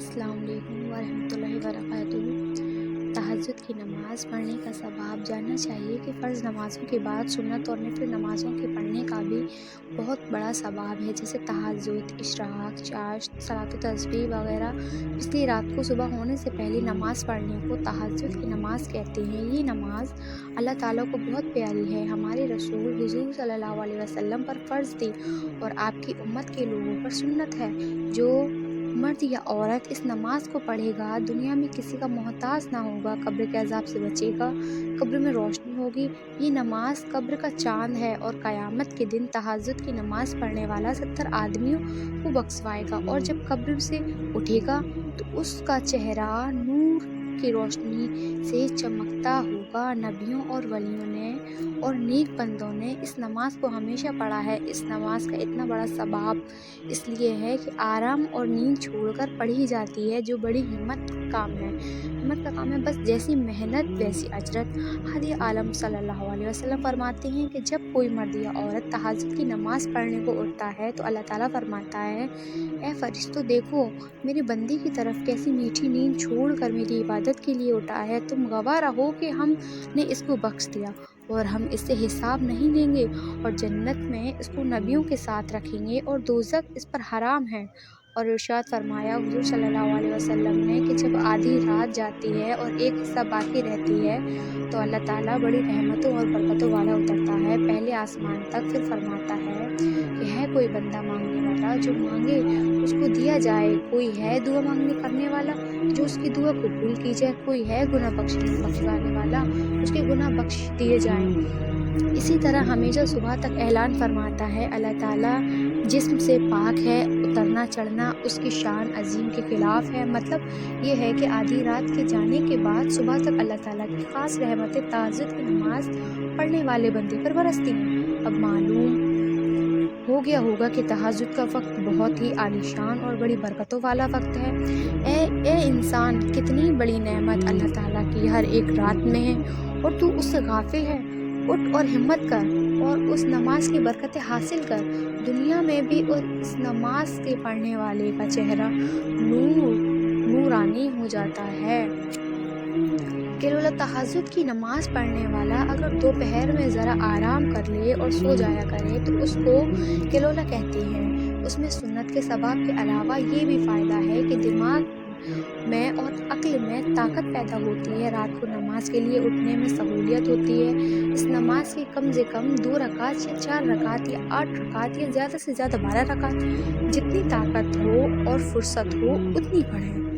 अस्सलाम वालेकुम वरहमतुल्लाहि वबरकातुहू। तहज्जुद की नमाज़ पढ़ने का सवाब जानना चाहिए कि फ़र्ज़ नमाज़ों के बाद सुन्नत और नफ़िल नमाज़ों के पढ़ने का भी बहुत बड़ा सवाब है, जैसे तहज्जुद, इशराक़, चाश्त, सलातो तस्बीह वगैरह। इसलिए रात को सुबह होने से पहले नमाज़ पढ़ने को तहज्जुद की नमाज़ कहते हैं। ये नमाज़ अल्लाह ताला को बहुत प्यारी है। हमारे रसूल हुज़ूर सल्लल्लाहु अलैहि वसल्लम पर फ़र्ज़ थी और आपकी उम्मत के लोगों पर सुन्नत है। जो मर्द या औरत इस नमाज को पढ़ेगा दुनिया में किसी का मोहताज ना होगा, कब्र के अज़ाब से बचेगा, कब्र में रोशनी होगी। ये नमाज कब्र का चाँद है और क़यामत के दिन तहज्जुद की नमाज़ पढ़ने वाला 70 आदमियों को बख्शवाएगा और जब कब्र से उठेगा तो उसका चेहरा नूर की रोशनी से चमकता होगा। नबियों और वलियों ने और नेक बंदों ने इस नमाज को हमेशा पढ़ा है। इस नमाज का इतना बड़ा सवाब इसलिए है कि आराम और नींद छोड़कर पढ़ी जाती है, जो बड़ी हिम्मत का काम है। हिम्मत का काम है, बस जैसी मेहनत वैसी अजरत। हादी आलम सल्लल्लाहु अलैहि वसल्लम फरमाते हैं कि जब कोई मर्द या औरत तहज्जुद की नमाज पढ़ने को उठता है तो अल्लाह ताला फरमाता है, ऐ फरिश्तों देखो मेरी बंदी की तरफ कैसी मीठी नींद छोड़कर मेरी इबादत के लिए उठा है। तुम गवाह रहो कि हमने इसको बख्श दिया और हम इससे हिसाब नहीं लेंगे और जन्नत में इसको नबियों के साथ रखेंगे और दोज़ख इस पर हराम है। और इरशाद फरमाया हुज़ूर सल्लल्लाहु अलैहि वसल्लम ने कि जब आधी रात जाती है और एक हिस्सा बाकी रहती है तो अल्लाह ताला बड़ी रहमतों और बरकतों वाला उतरता है पहले आसमान तक। फिर फरमाता है कि है कोई बंदा मांगने वाला जो मांगे उसको दिया जाए, कोई है दुआ मांगने करने वाला जो उसकी दुआ कबूल की जाए, कोई है गुनाह बख्शवाने वाला उसके गुनाह बख्श दिए जाएं। इसी तरह हमेशा सुबह तक ऐलान फरमाता है, अल्लाह ताला जिस्म से पाक है, उतरना चढ़ना उसकी शान अजीम के ख़िलाफ़ है। मतलब ये है कि आधी रात के जाने के बाद सुबह तक अल्लाह ताला की ख़ास रहमतें तहज्जुद की नमाज़ पढ़ने वाले बंदे पर बरसती हैं। अब मालूम हो गया होगा कि तहज्जुद का वक्त बहुत ही आलीशान और बड़ी बरकतों वाला वक्त है। ए इंसान, कितनी बड़ी नेमत अल्लाह ताला की हर एक रात में है और तू उससे गाफिल है। उठ और हिम्मत कर और उस नमाज की बरकतें हासिल कर। दुनिया में भी उस नमाज के पढ़ने वाले का चेहरा नूरानी हो जाता है। केवल तहज्जुद की नमाज पढ़ने वाला अगर दोपहर में ज़रा आराम कर ले और सो जाया करे तो उसको केलोला कहते हैं। उसमें सुन्नत के सवाब के अलावा ये भी फ़ायदा है कि दिमाग में और अक्ल में ताकत पैदा होती है। रात को नमाज के लिए उठने में सहूलियत होती है। इस नमाज की कम से कम 2 रकात या 4 रकात या 8 रकात या ज़्यादा से ज़्यादा 12 रकात, जितनी ताकत हो और फुर्सत हो उतनी पढ़ें।